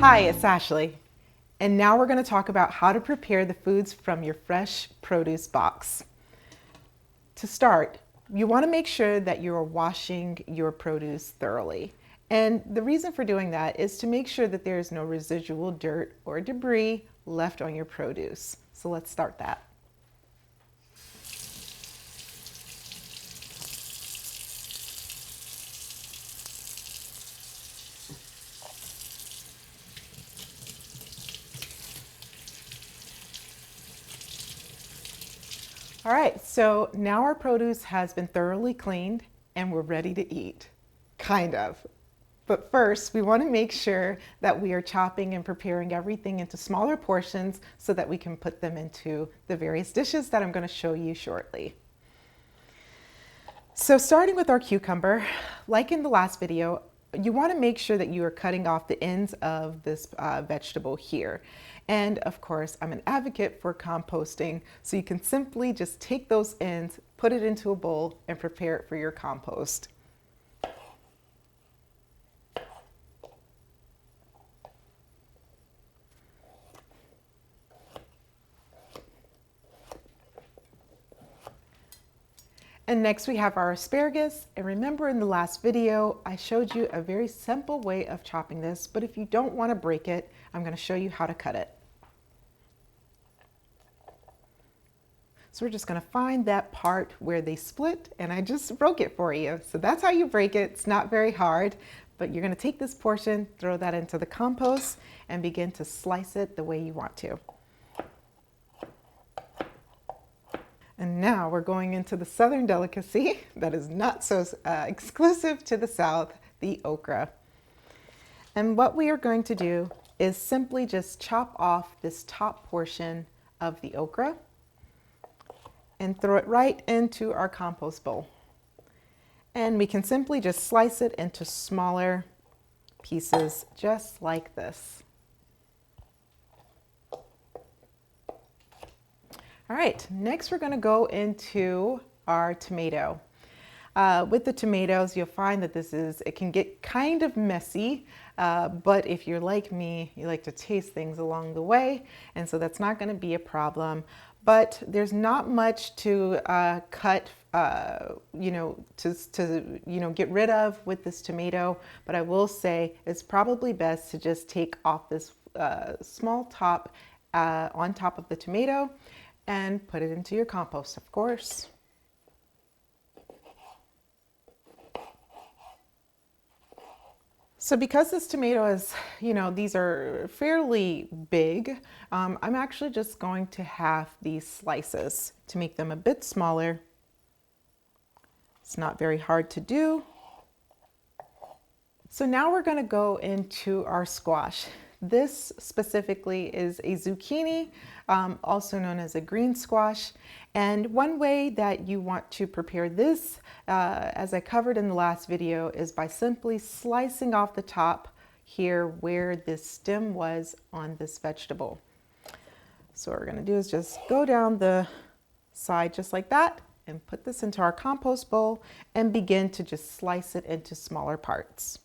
Hi, it's Ashley, and now we're going to talk about how to prepare the foods from your fresh produce box. To start, you want to make sure that you are washing your produce thoroughly. And the reason for doing that is to make sure that there is no residual dirt or debris left on your produce. So let's start that. All right, so now our produce has been thoroughly cleaned and we're ready to eat. Kind of. But first, we want to make sure that we are chopping and preparing everything into smaller portions so that we can put them into the various dishes that I'm going to show you shortly. So starting with our cucumber, like in the last video, you want to make sure that you are cutting off the ends of this vegetable here. And of course, I'm an advocate for composting, so you can simply just take those ends, put it into a bowl, and prepare it for your compost. And next we have our asparagus. And remember in the last video, I showed you a very simple way of chopping this, but if you don't want to break it, I'm going to show you how to cut it. So we're just going to find that part where they split, and I just broke it for you. So that's how you break it. It's not very hard, but you're going to take this portion, throw that into the compost, and begin to slice it the way you want to. And now we're going into the southern delicacy that is not so exclusive to the South, the okra. And what we are going to do is simply just chop off this top portion of the okra and throw it right into our compost bowl. And we can simply just slice it into smaller pieces, just like this. All right, next we're going to go into our tomato. With the tomatoes, you'll find that it can get kind of messy, but if you're like me, you like to taste things along the way, and so that's not going to be a problem. But there's not much to cut, to get rid of with this tomato. But I will say it's probably best to just take off this small top on top of the tomato and put it into your compost, of course. So because this tomato is, these are fairly big, I'm actually just going to have these slices to make them a bit smaller. It's not very hard to do. So now we're going to go into our squash. This specifically is a zucchini, also known as a green squash. And one way that you want to prepare this, as I covered in the last video, is by simply slicing off the top here where this stem was on this vegetable. So what we're going to do is just go down the side just like that and put this into our compost bowl and begin to just slice it into smaller parts.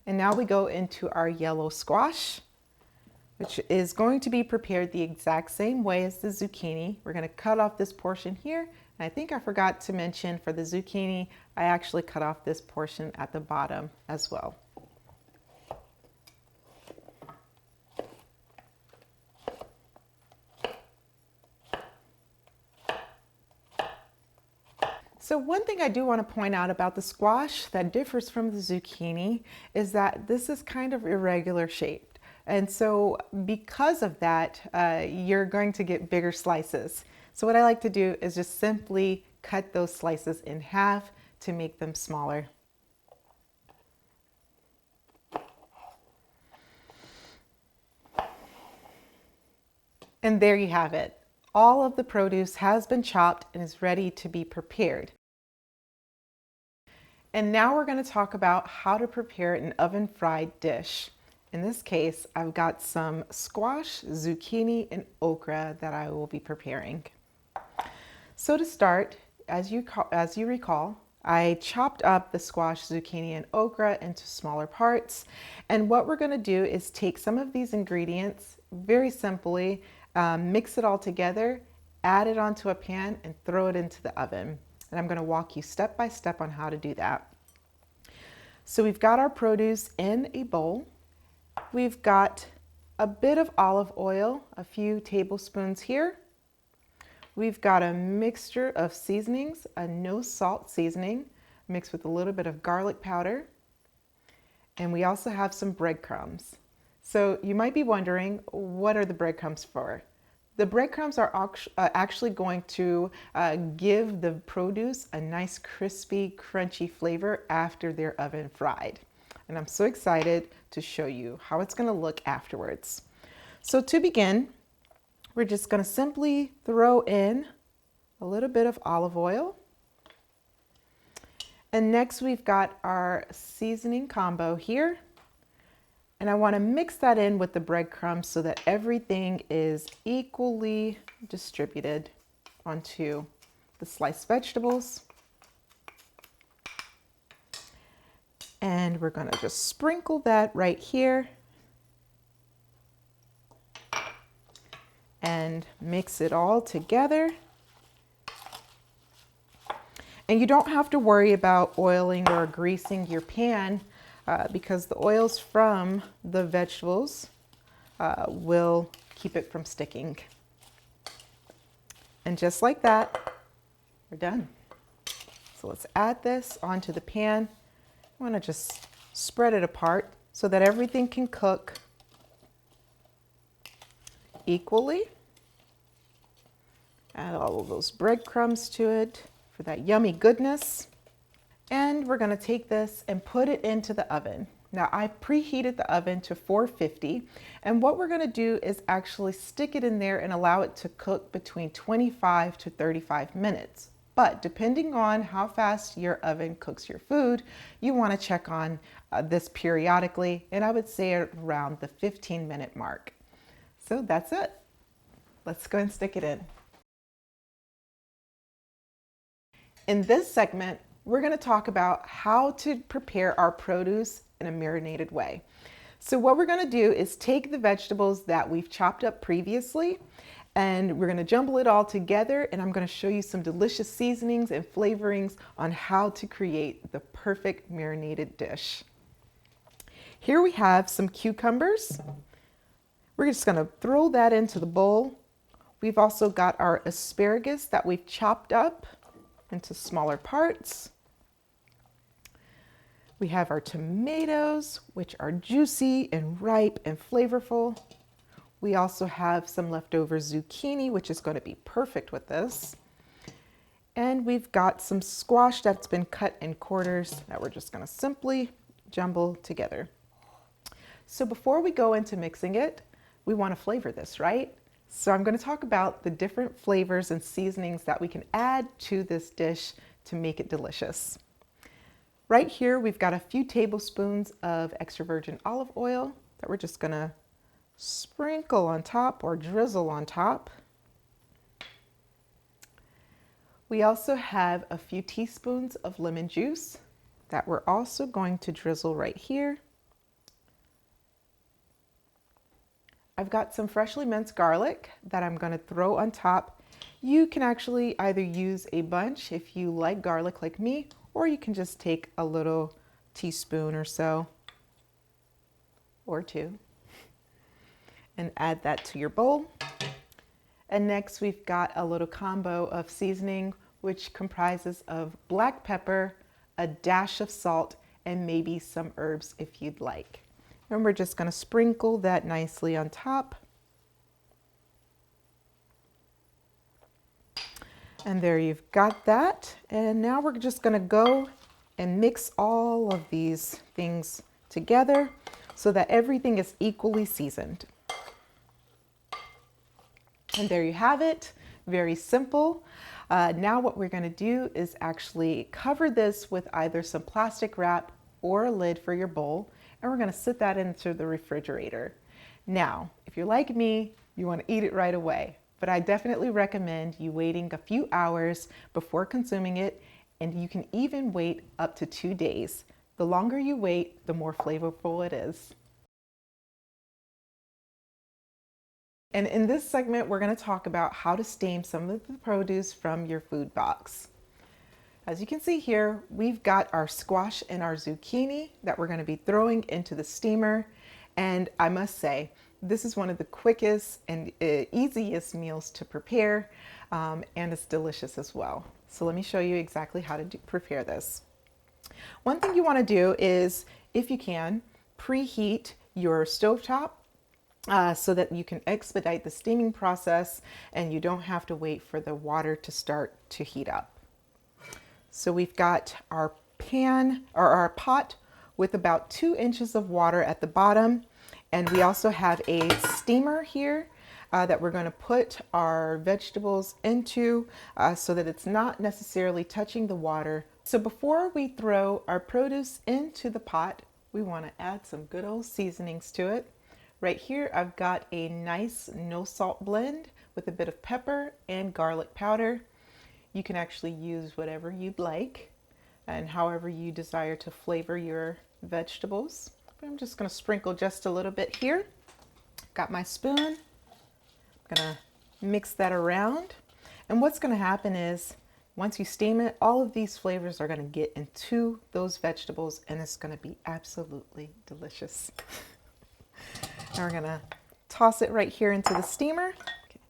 And now we go into our yellow squash, which is going to be prepared the exact same way as the zucchini. We're going to cut off this portion here. And I think I forgot to mention for the zucchini, I actually cut off this portion at the bottom as well. So one thing I do want to point out about the squash that differs from the zucchini is that this is kind of irregular shaped. And so because of that, you're going to get bigger slices. So what I like to do is just simply cut those slices in half to make them smaller. And there you have it. All of the produce has been chopped and is ready to be prepared. And now we're going to talk about how to prepare an oven fried dish. In this case, I've got some squash, zucchini, and okra that I will be preparing. So to start, as you recall, I chopped up the squash, zucchini, and okra into smaller parts. And what we're gonna do is take some of these ingredients, very simply, mix it all together, add it onto a pan, and throw it into the oven. And I'm gonna walk you step by step on how to do that. So we've got our produce in a bowl. We've got a bit of olive oil, a few tablespoons here. We've got a mixture of seasonings, a no salt seasoning mixed with a little bit of garlic powder. And we also have some breadcrumbs. So you might be wondering, what are the breadcrumbs for? The breadcrumbs are actually going to give the produce a nice crispy, crunchy flavor after they're oven fried. And I'm so excited to show you how it's going to look afterwards. So to begin, we're just going to simply throw in a little bit of olive oil. And next we've got our seasoning combo here. And I want to mix that in with the breadcrumbs so that everything is equally distributed onto the sliced vegetables. And we're going to just sprinkle that right here and mix it all together. And you don't have to worry about oiling or greasing your pan because the oils from the vegetables will keep it from sticking. And just like that, we're done. So let's add this onto the pan. I want to just spread it apart so that everything can cook equally. Add all of those breadcrumbs to it for that yummy goodness. And we're going to take this and put it into the oven. Now I preheated the oven to 450, and what we're going to do is actually stick it in there and allow it to cook between 25 to 35 minutes. But depending on how fast your oven cooks your food, you want to check on this periodically, and I would say around the 15-minute mark. So that's it. Let's go and stick it in. In this segment, we're going to talk about how to prepare our produce in a marinated way. So what we're going to do is take the vegetables that we've chopped up previously, and we're going to jumble it all together, and I'm going to show you some delicious seasonings and flavorings on how to create the perfect marinated dish. Here we have some cucumbers. We're just going to throw that into the bowl. We've also got our asparagus that we've chopped up into smaller parts. We have our tomatoes, which are juicy and ripe and flavorful. We also have some leftover zucchini, which is going to be perfect with this. And we've got some squash that's been cut in quarters that we're just going to simply jumble together. So before we go into mixing it, we want to flavor this, right? So I'm going to talk about the different flavors and seasonings that we can add to this dish to make it delicious. Right here, we've got a few tablespoons of extra virgin olive oil that we're just going to sprinkle on top or drizzle on top. We also have a few teaspoons of lemon juice that we're also going to drizzle right here. I've got some freshly minced garlic that I'm going to throw on top. You can actually either use a bunch if you like garlic like me, or you can just take a little teaspoon or so, or two, and add that to your bowl. And next we've got a little combo of seasoning, which comprises of black pepper, a dash of salt, and maybe some herbs if you'd like. And we're just going to sprinkle that nicely on top. And there you've got that. And now we're just going to go and mix all of these things together so that everything is equally seasoned. And there you have it. Very simple. Now what we're going to do is actually cover this with either some plastic wrap or a lid for your bowl. And we're going to sit that into the refrigerator. Now, if you're like me, you want to eat it right away. But I definitely recommend you waiting a few hours before consuming it and you can even wait up to 2 days. The longer you wait, the more flavorful it is. And in this segment, we're going to talk about how to steam some of the produce from your food box. As you can see here, we've got our squash and our zucchini that we're going to be throwing into the steamer. And I must say, this is one of the quickest and easiest meals to prepare, and it's delicious as well. So let me show you exactly how to prepare this. One thing you want to do is, if you can, preheat your stovetop so that you can expedite the steaming process and you don't have to wait for the water to start to heat up. So we've got our pan or our pot with about 2 inches of water at the bottom, and we also have a steamer here that we're going to put our vegetables into so that it's not necessarily touching the water. So before we throw our produce into the pot, we want to add some good old seasonings to it. Right here, I've got a nice no salt blend with a bit of pepper and garlic powder. You can actually use whatever you'd like and however you desire to flavor your vegetables. But I'm just going to sprinkle just a little bit here. Got my spoon. I'm going to mix that around. And what's going to happen is once you steam it, all of these flavors are going to get into those vegetables and it's going to be absolutely delicious. Now we're going to toss it right here into the steamer. Okay.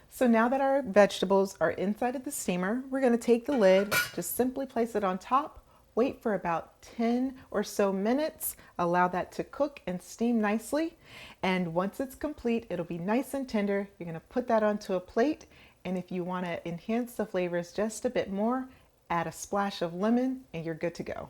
So now that our vegetables are inside of the steamer, we're going to take the lid, just simply place it on top, wait for about 10 or so minutes, allow that to cook and steam nicely. And once it's complete, it'll be nice and tender. You're going to put that onto a plate. And if you want to enhance the flavors just a bit more, add a splash of lemon and you're good to go.